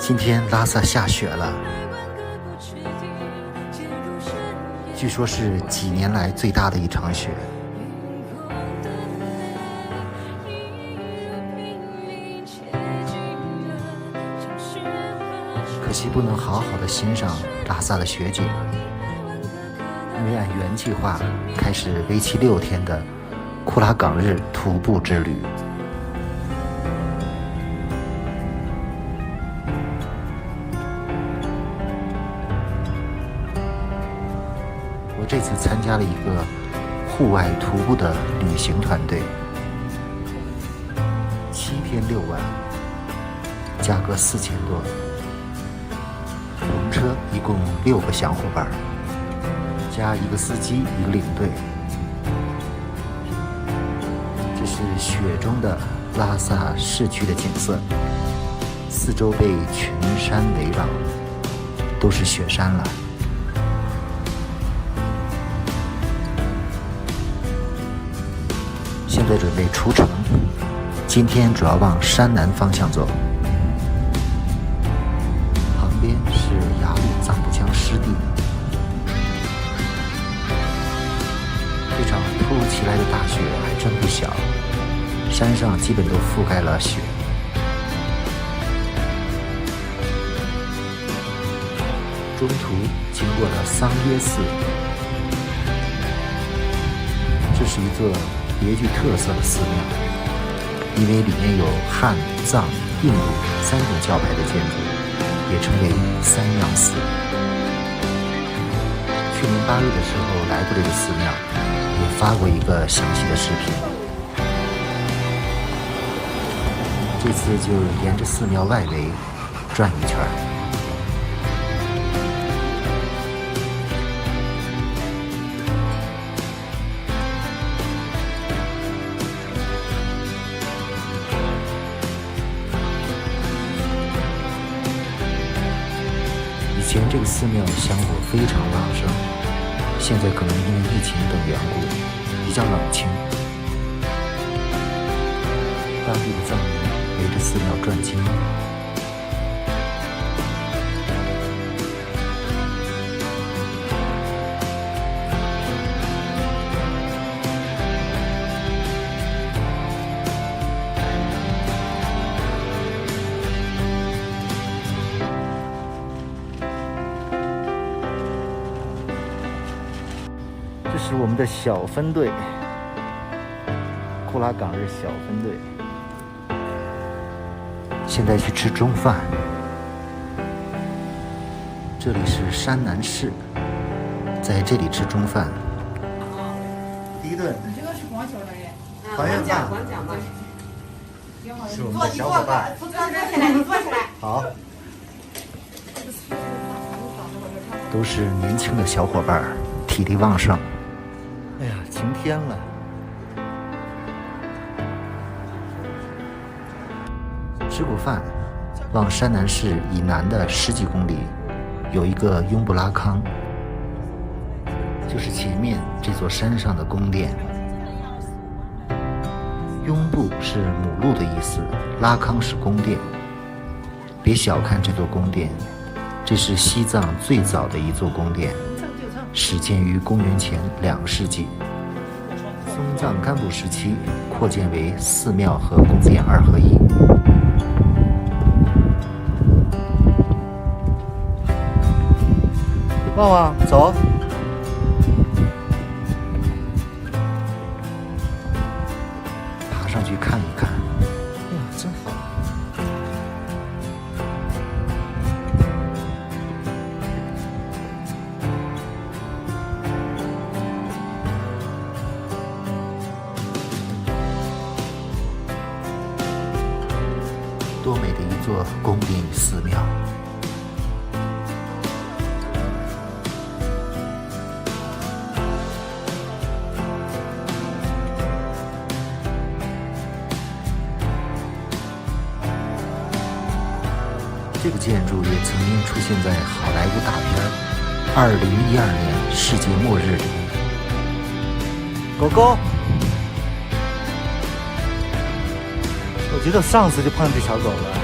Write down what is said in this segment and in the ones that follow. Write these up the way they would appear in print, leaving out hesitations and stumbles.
今天拉萨下雪了，据说是几年来最大的一场雪。可惜不能好好的欣赏拉萨的雪景，因为按原计划开始为期6天的库拉岗日徒步之旅。我这次参加了一个户外徒步的旅行团队，7天6晚，价格4000多。我们车一共6个小伙伴，加一个司机一个领队。这是雪中的拉萨市区的景色，四周被群山围绕，都是雪山了。现在准备出城，今天主要往山南方向走。旁边是雅鲁藏布江湿地。这场突如其来的大雪还真不小，山上基本都覆盖了雪。中途经过了桑耶寺，这是一座别具特色的寺庙，因为里面有汉、藏、印度3种教派的建筑，也称为三样寺。去年8月的时候来过这个寺庙，也发过一个详细的视频。这次就沿着寺庙外围转一圈。以前这个寺庙香火非常旺盛，现在可能因为疫情等缘故比较冷清。当地的藏民围着寺庙转经。这是我们的小分队，库拉岗日小分队。现在去吃中饭。这里是山南市，在这里吃中饭。第一顿，这个是光球的耶，团圆饭，光讲吧。是我们的小伙伴。坐起来，你坐起来。好，都是年轻的小伙伴，体力旺盛。哎呀，晴天了。吃过饭，往山南市以南的10几公里，有一个雍布拉康，就是前面这座山上的宫殿。雍布是母鹿的意思，拉康是宫殿。别小看这座宫殿，这是西藏最早的一座宫殿，始建于公元前2世纪。松藏干布时期扩建为寺庙和宫殿2合1。旺旺，走。爬上去看一看。哇，真好。多美的一座宫殿与寺庙。这个建筑也曾经出现在好莱坞大片《2012年世界末日》里。狗狗，我觉得上次就碰这小狗了。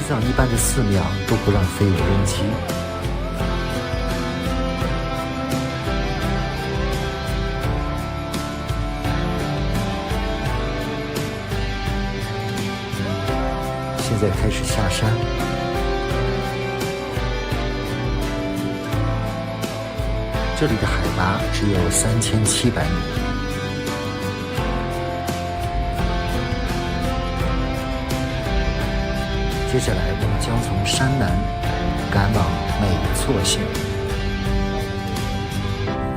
藏一般的寺庙都不让飞无人机。现在开始下山，这里的海拔只有3700米。接下来我们将从山南赶往美措县。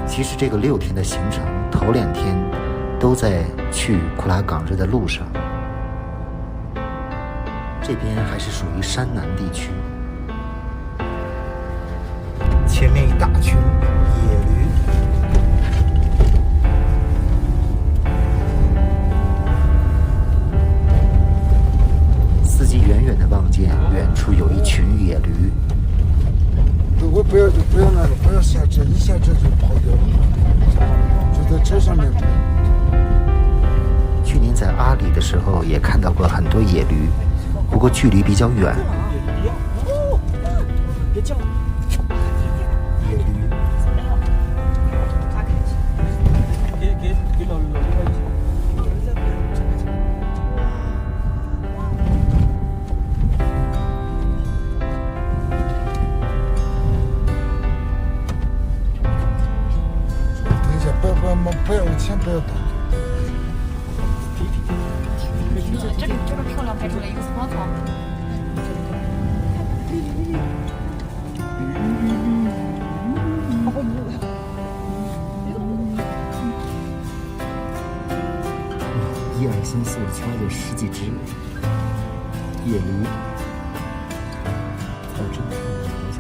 其实这个6天的行程，头2天都在去库拉岗日的路上。这边还是属于山南地区。前面一大群野驴，司机远远的望见远处有一群野驴。我不要那个，不要下车，一下车就跑掉了，就在车上面跑。去年在阿里的时候也看到过很多野驴，不过距离比较远。别叫！野驴。给老刘一下。等一下，不要先不要动。这个漂亮拍出来一个草草。1、2、3、4、5、7、8、9、10几只野驴，好真漂亮，好像。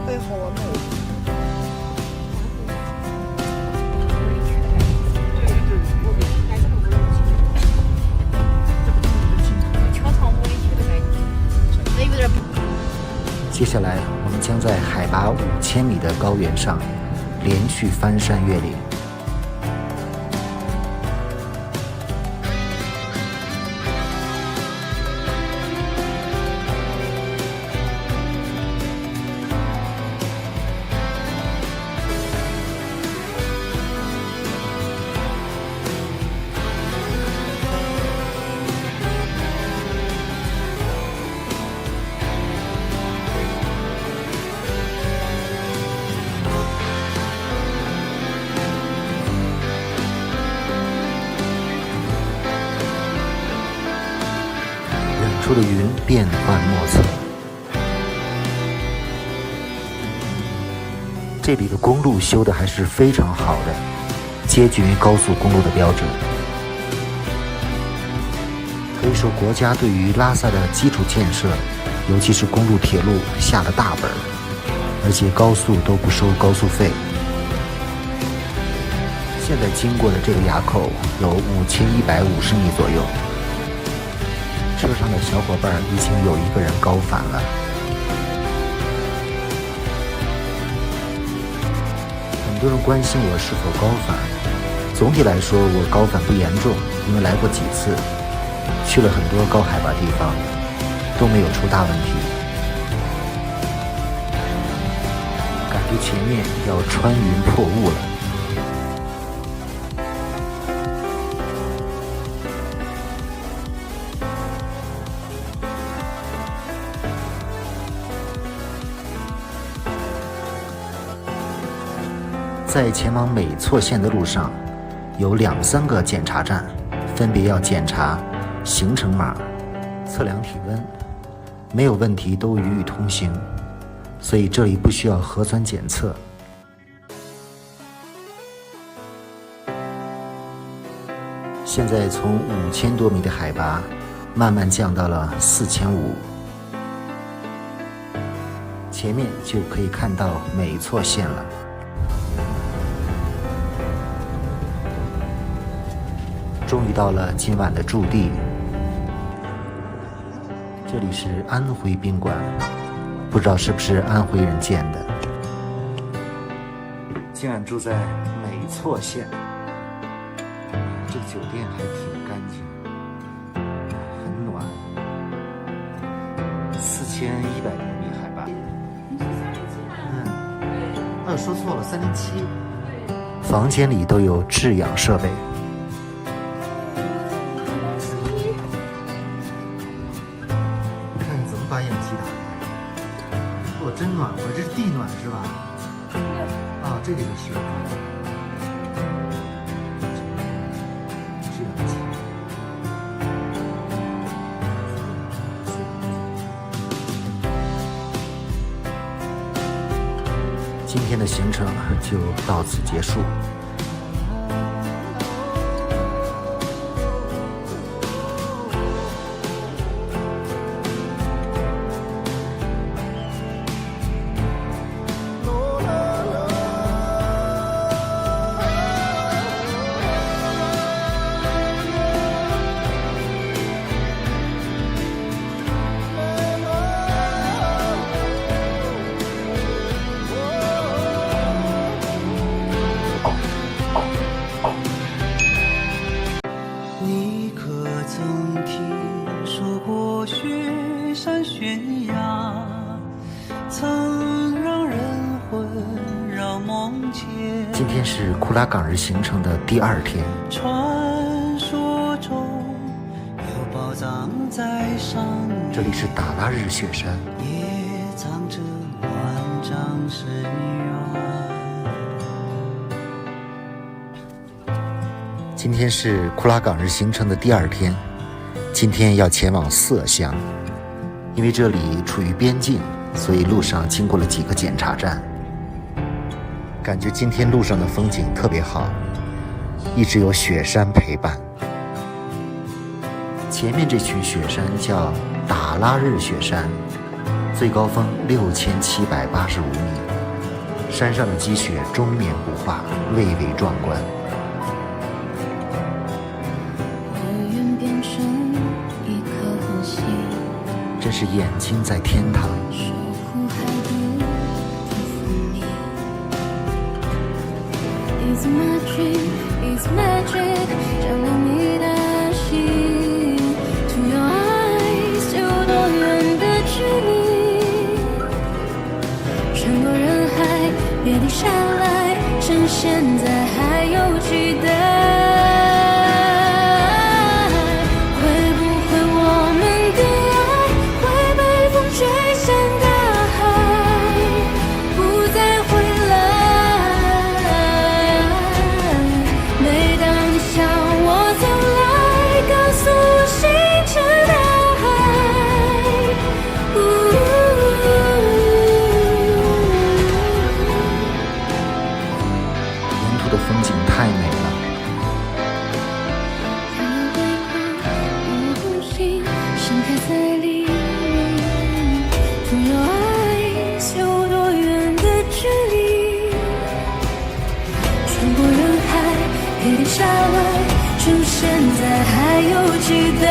太好玩了。接下来，我们将在海拔5000米的高原上连续翻山越岭。远处的云变幻莫测，这里的公路修的还是非常好的，接近于高速公路的标准。可以说国家对于拉萨的基础建设，尤其是公路铁路下了大本，而且高速都不收高速费。现在经过的这个垭口有5150米左右，车上的小伙伴已经有1个人高反了。很多人关心我是否高反，总体来说我高反不严重，因为来过几次，去了很多高海拔地方，都没有出大问题。感觉前面要穿云破雾了。在前往美措县的路上，有2、3个检查站，分别要检查行程码、测量体温，没有问题都予以通行，所以这里不需要核酸检测。现在从5000多米的海拔慢慢降到了4500，前面就可以看到美措县了。终于到了今晚的驻地，这里是安徽宾馆，不知道是不是安徽人建的。今晚住在美措县，这个酒店还挺干净，很暖，4100人民币海拔。说错了，307。房间里都有制氧设备。看怎么把氧气打开。哇，真暖和，这是地暖是吧？啊，这里就是制氧气。今天的行程就到此结束。悬崖曾让人魂绕梦牵。今天是库拉岗日行程的第2天。传说中有宝藏在上面，这里是达拉日雪山，也藏着万丈深渊。今天是库拉岗日行程的第2天，今天要前往色乡。因为这里处于边境，所以路上经过了几个检查站。感觉今天路上的风景特别好，一直有雪山陪伴。前面这群雪山叫达拉日雪山，最高峰6785米，山上的积雪终年不化，蔚为壮观。真是眼睛在天堂。It's magic, it's magic， 照亮你的心。To your eyes， 有多远的距离？穿过人海，别停下来，趁现在还有期待。的风景太美了。盛开在黎明，To your eyes， 有多远的距离？穿过人海，别停下来，趁现在还有期待。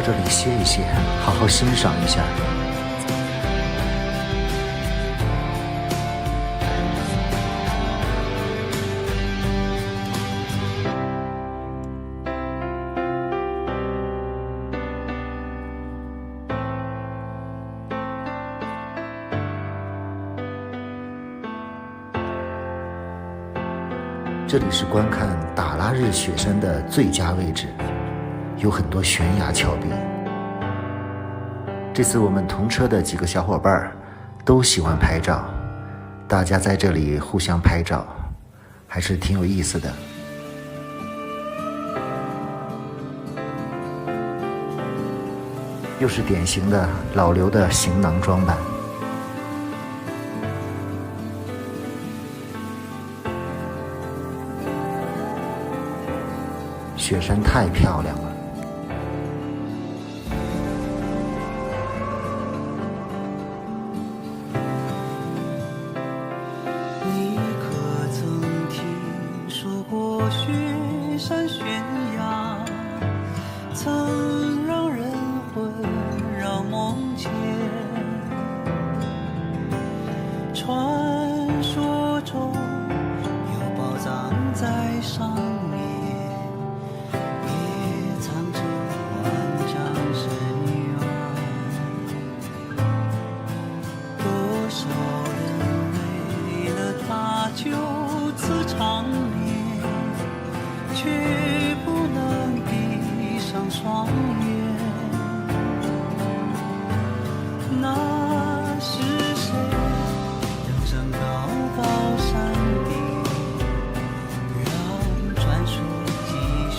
这里歇一歇，好好欣赏一下。这里是观看达拉日雪山的最佳位置。有很多悬崖峭壁。这次我们同车的几个小伙伴都喜欢拍照，大家在这里互相拍照，还是挺有意思的。又是典型的老刘的行囊装扮。雪山太漂亮了。你可曾听说过雪山悬崖，曾让人魂绕梦牵？传说中有宝藏在上面，也藏着万丈深渊。多少人为了它就此长眠，却不能闭上双眼。那是谁登上高高山顶，让传说继续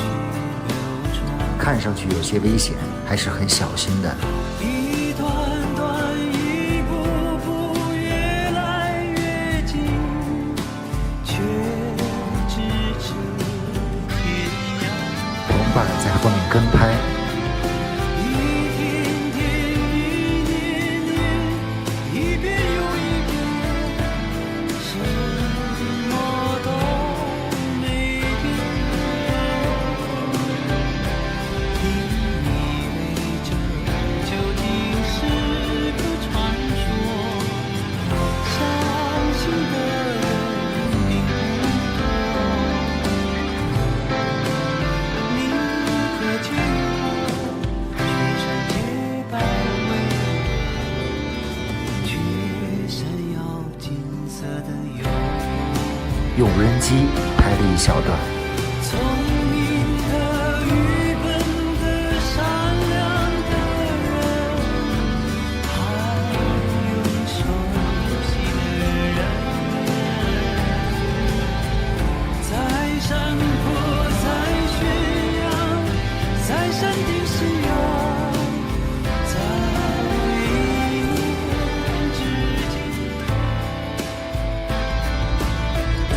流传？看上去有些危险，还是很小心的。一段段，一步步，越来越近，却咫尺天涯。同伴在后面跟拍，一天天，一年年，一遍又一遍，什么都没变。你以为这究竟是个传说？相信的人并不多。你可见过雪山洁白巍峨，却闪耀金色的油墨。用无人机拍了一小段。聪明的、愚笨的、善良的人，还有你熟悉的人，在山坡，在悬崖，在山顶夕阳，在一念之间。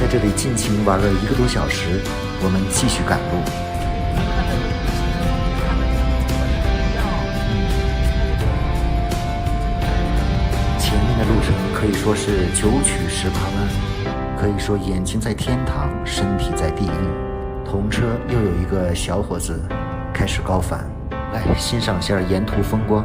在这里尽情玩了1个多小时，我们继续赶路。前面的路程可以说是9曲18弯，可以说眼睛在天堂，身体在地狱。同车又有一个小伙子开始高反，来欣赏一下沿途风光。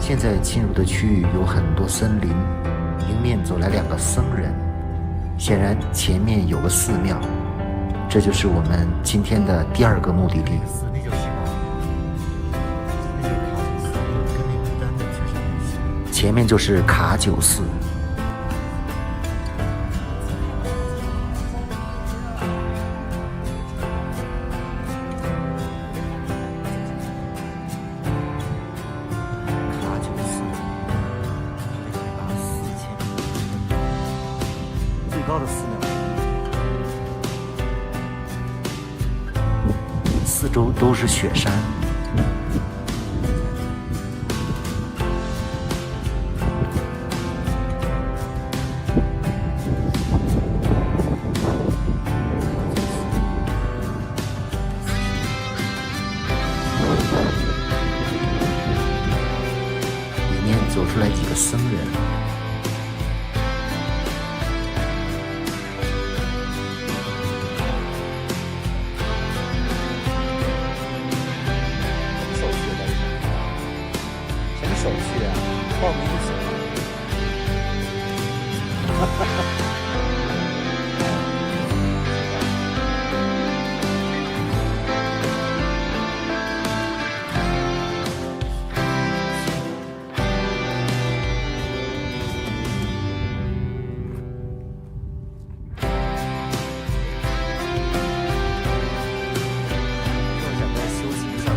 现在进入的区域有很多森林，迎面走来2个僧人，显然前面有个寺庙，这就是我们今天的第2个目的地。前面就是卡九寺。最高的寺庙，四周都是雪山。里面走出来几个僧人。手续啊？报名一下。我想再休息1小时。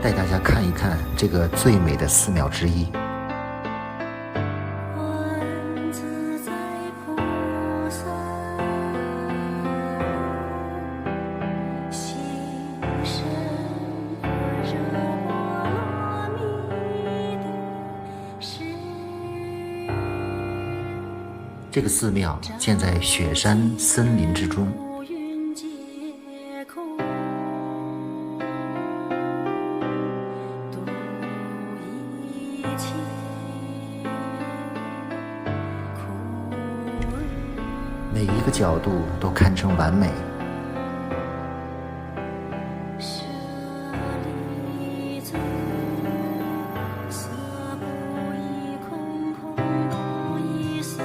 带大家看一看这个最美的寺庙之一。观自在菩萨，心生般若波罗蜜多时。这个寺庙建在雪山森林之中，乌云皆空，度一切苦每一个角度都堪称完美。舍利子，色不异空，空不异色。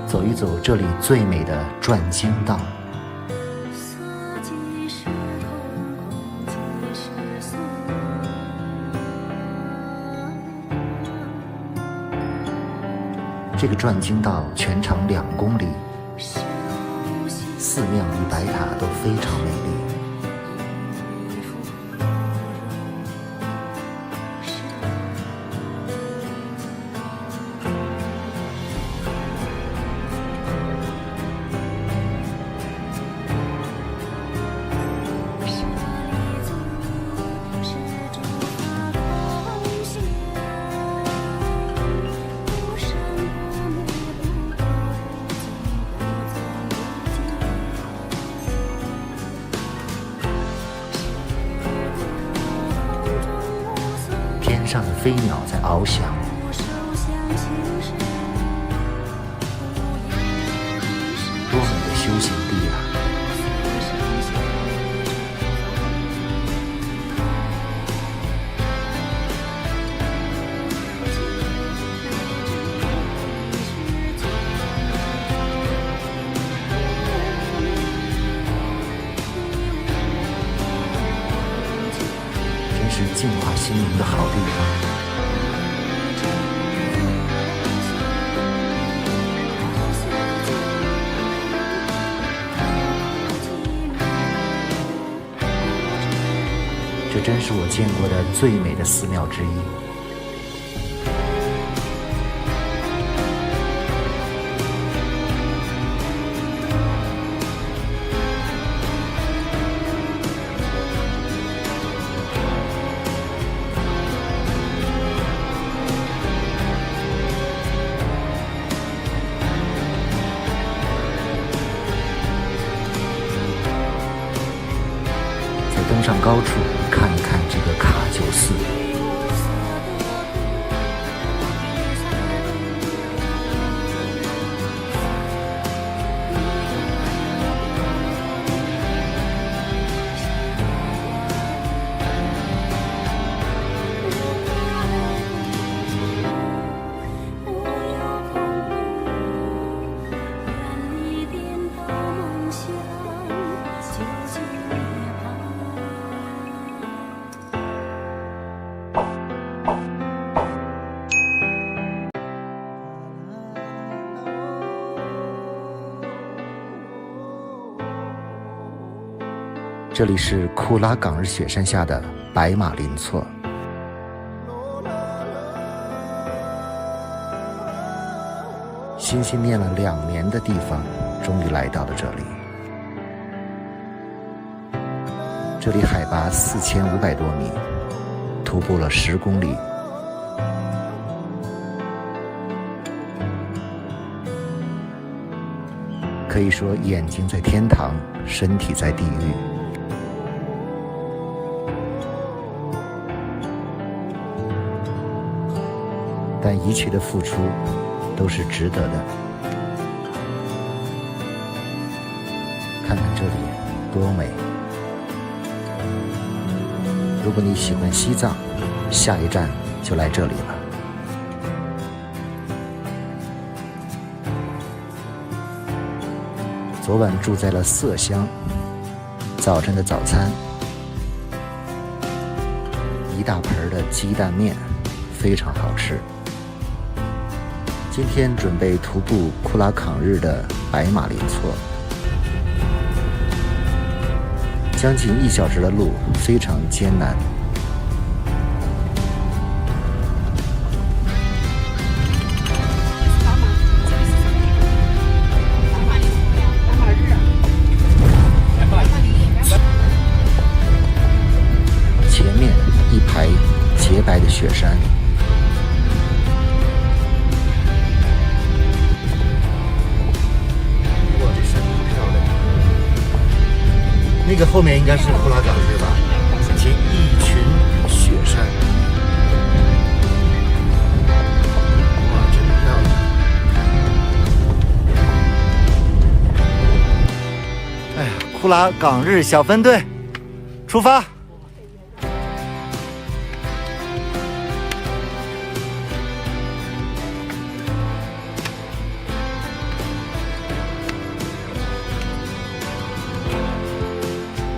走一走这里最美的转经道，色即是空，空即是色。这个转经道全长2公里，修行寺庙与白塔都非常美丽。一复舍利子，是诸法空相，不生不灭，不垢不净，不增不减。是空中无色，天上的飞鸟在翱翔，无受想行识，无有意识。多美的修行地啊！真是净化心灵的好地方。这真是我见过的最美的寺庙之一。登上高处看一看这个卡九寺，这里是库拉岗日雪山下的白马林措。心心念了2年的地方，终于来到了这里。这里海拔4500多米，徒步了10公里。可以说，眼睛在天堂，身体在地狱。但一切的付出都是值得的。看看这里多美！如果你喜欢西藏，下一站就来这里了。昨晚住在了色乡，早晨的早餐一大盆的鸡蛋面，非常好吃。今天准备徒步库拉岗日的白马林措，将近1小时的路，非常艰难。前面一排洁白的雪山。那个后面应该是库拉岗日吧，前一群雪山，哇，真漂亮！哎呀，库拉岗日小分队出发！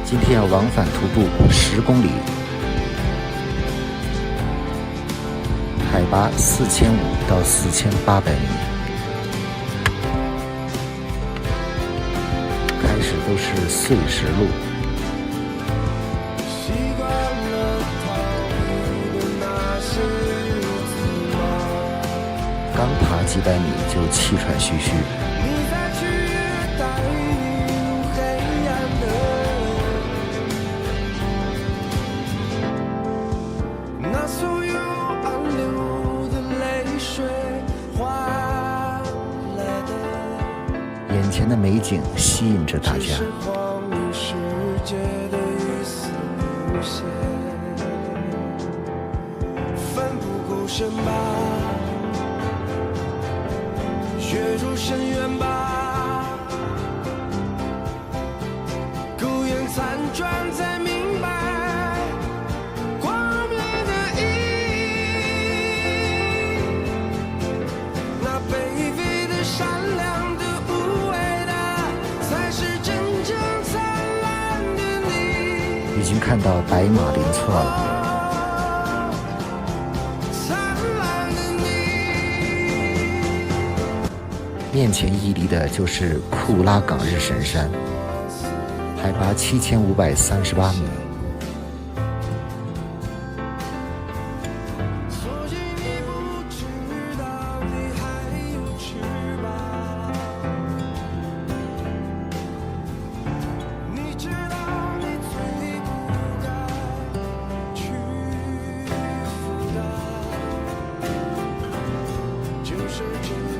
今天要往返徒步10公里，海拔4500到4800米。开始都是碎石路，刚爬几百米就气喘吁吁。眼前的美景吸引着大家。奋不顾身吧，跃入深渊吧，孤雁残喘才明白光明的意义，那卑微的善良的已经看到白马林措了。面前屹立的就是库拉岗日神山，海拔7538米。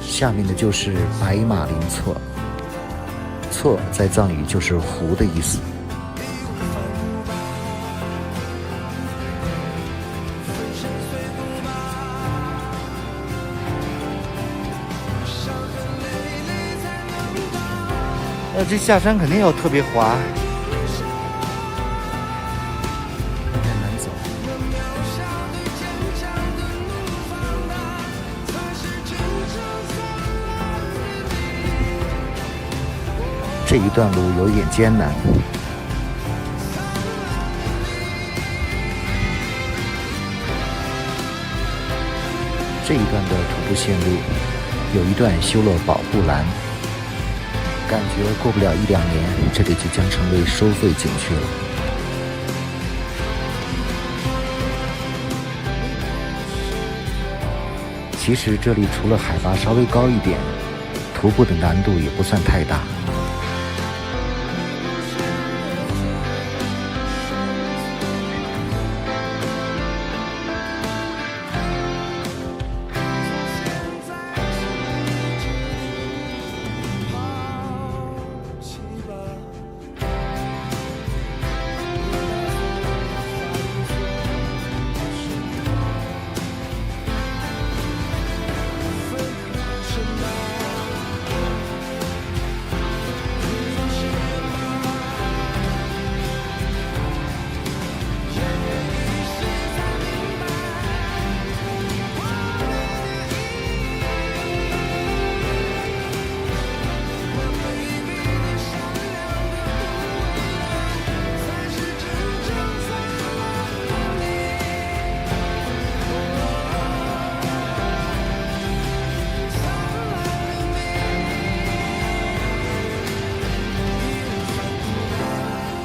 下面的就是白马林措，措在藏语就是湖的意思。这下山肯定要特别滑，有点难走。这一段路有点艰难，这一段的徒步线路有一段修了保护栏，感觉过不了1-2年，这里就将成为收费景区了。其实这里除了海拔稍微高一点，徒步的难度也不算太大。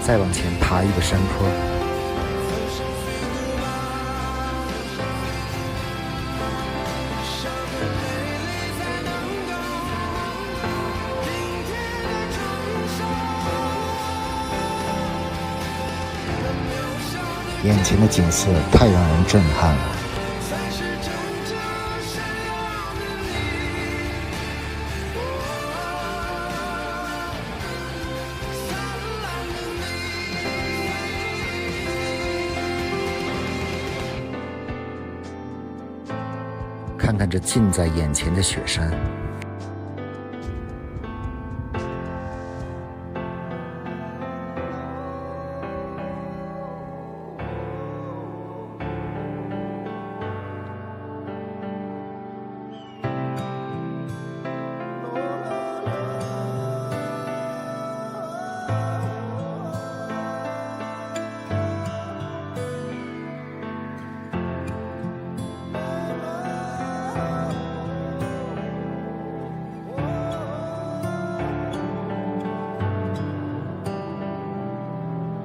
再往前爬一个山坡，眼前的景色太让人震撼了。看看这近在眼前的雪山，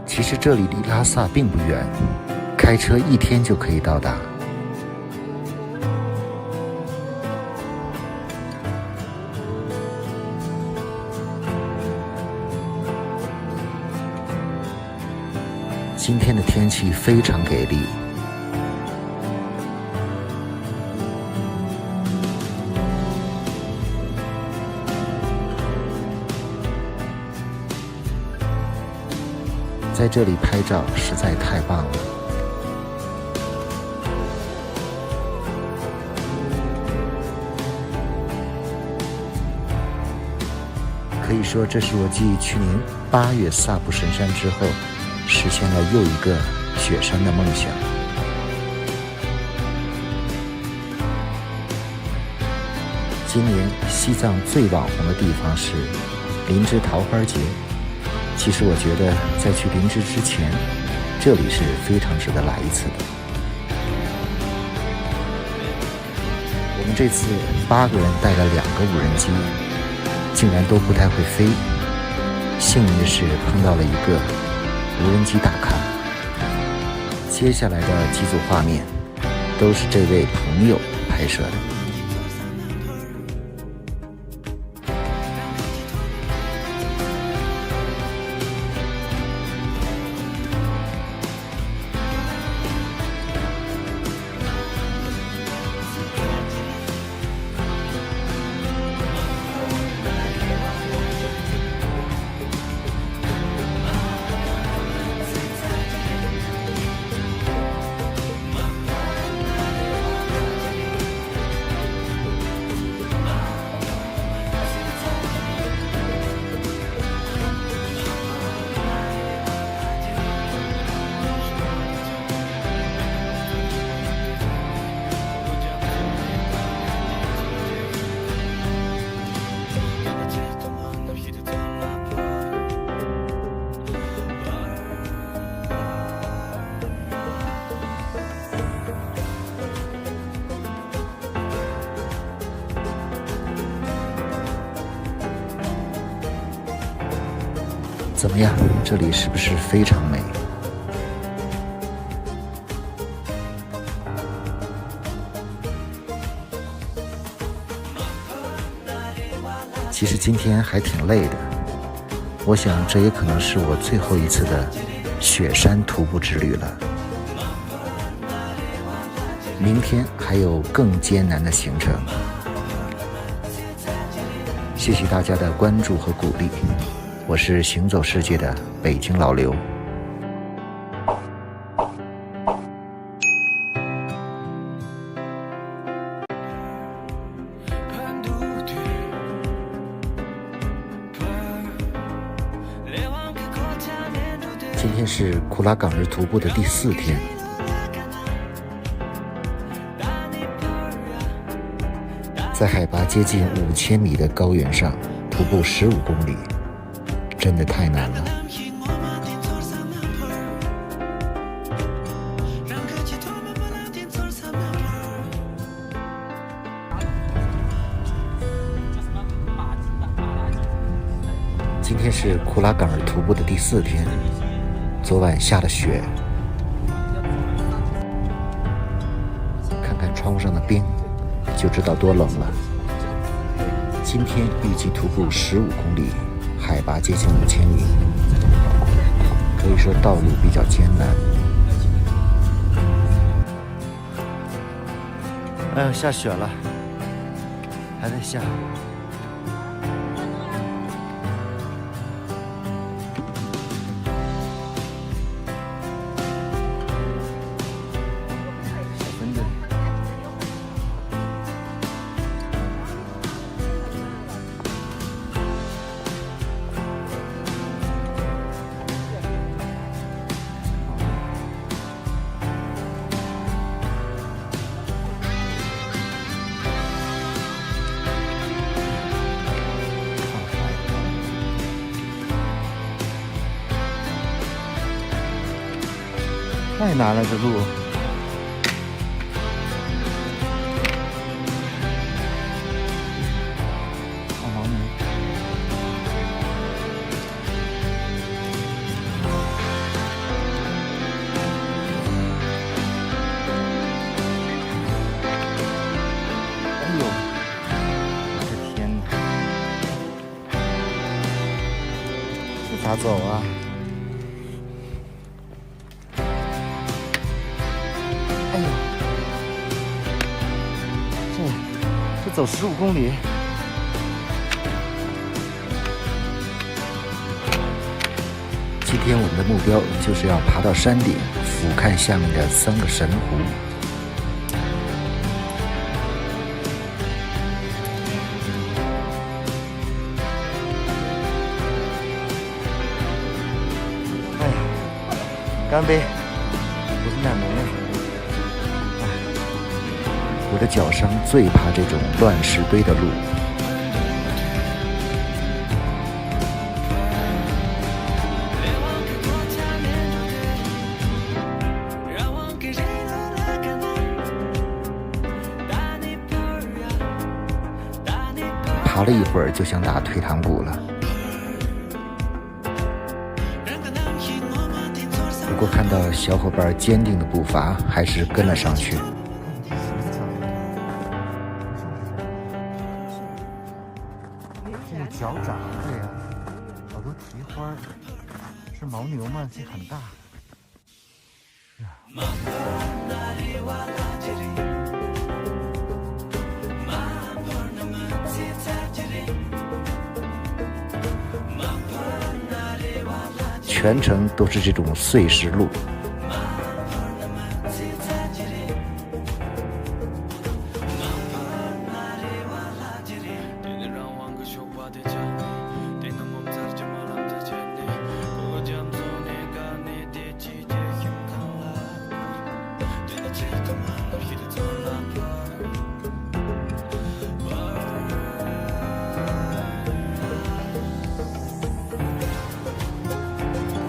其实这里离拉萨并不远，开车1天就可以到达。今天的天气非常给力，在这里拍照实在太棒了。可以说，这是我继去年8月萨布神山之后，实现了又一个雪山的梦想。今年西藏最网红的地方是林芝桃花节。其实我觉得在去林芝之前，这里是非常值得来一次的。我们这次8个人带了2个无人机，竟然都不太会飞。幸运的是碰到了一个无人机大咖。接下来的几组画面都是这位朋友拍摄的。怎么样？这里是不是非常美？其实今天还挺累的，我想这也可能是我最后一次的雪山徒步之旅了。明天还有更艰难的行程。谢谢大家的关注和鼓励，我是行走世界的北京老刘。今天是库拉岗日徒步的第4天，在海拔接近5000米的高原上徒步15公里，真的太难了。今天是库拉岗日徒步的第4天，昨晚下了雪，看看窗户上的冰就知道多冷了。今天预计徒步15公里，海拔接近5000米，可以说道路比较艰难。哎呦，下雪了，还在下。太难了，这路。看牦牛。哎呦，我的天哪！这咋走啊？哎呦，这走15公里，今天我们的目标就是要爬到山顶，俯瞰下面的3个神湖。哎呀，干杯！我是奶萌了。我的脚伤最怕这种乱石堆的路。爬了一会儿就想打退堂鼓了，不过看到小伙伴坚定的步伐，还是跟了上去。脚掌，对呀，好多蹄花，是牦牛吗？这很大。全程都是这种碎石路。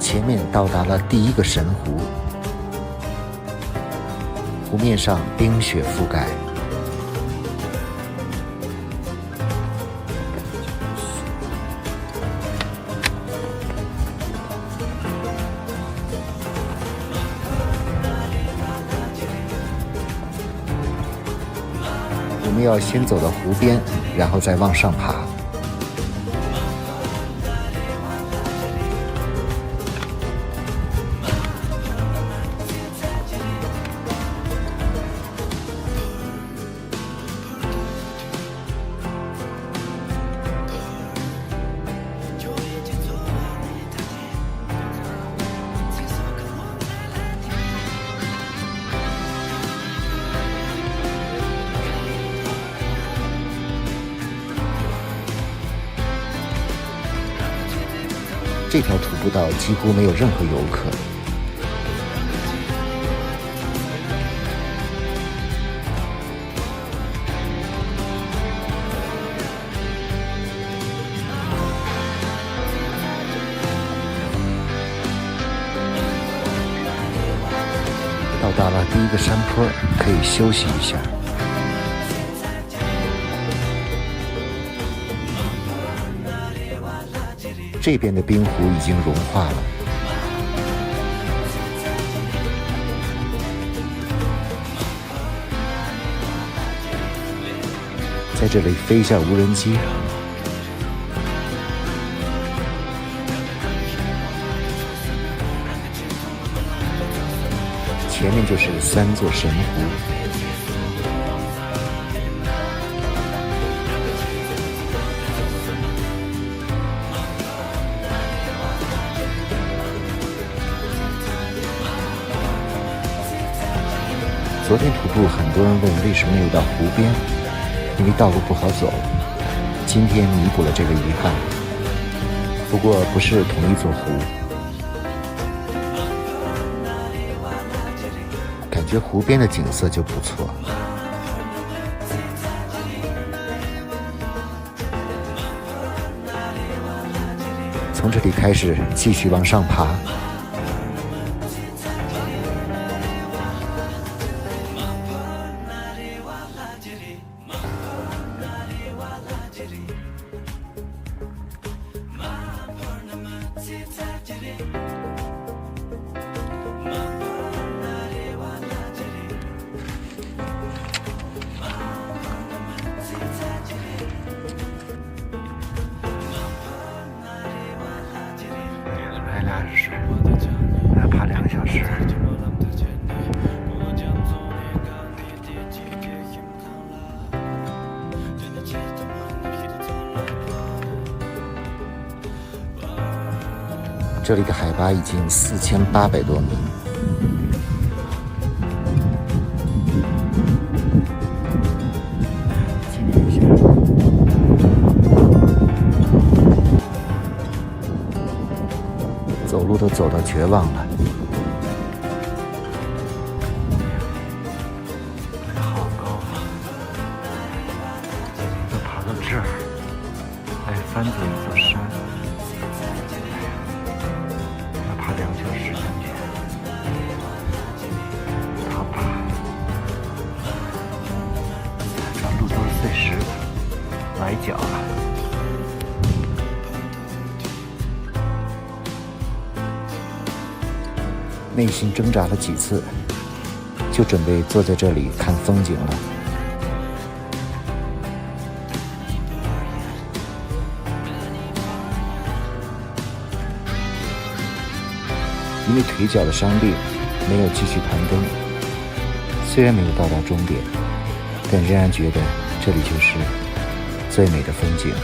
前面到达了第1个神湖，湖面上冰雪覆盖。我们要先走到湖边，然后再往上爬。这条徒步道几乎没有任何游客。到达了第一个山坡，可以休息一下。这边的冰湖已经融化了，在这里飞一下无人机。前面就是3座神湖。昨天徒步，很多人问为什么没有到湖边，因为道路不好走。今天弥补了这个遗憾，不过不是同一座湖。感觉湖边的景色就不错。从这里开始继续往上爬。2时，还要爬2个小时。这里的海拔已经4800多米。走路都走到绝望了。好高啊！要爬到这儿，还要翻走一座山，要爬2小时上去。好吧，这路都是碎石子，崴脚了。内心挣扎了几次，就准备坐在这里看风景了。因为腿脚的伤病，没有继续攀登。虽然没有到达终点，但仍然觉得这里就是最美的风景。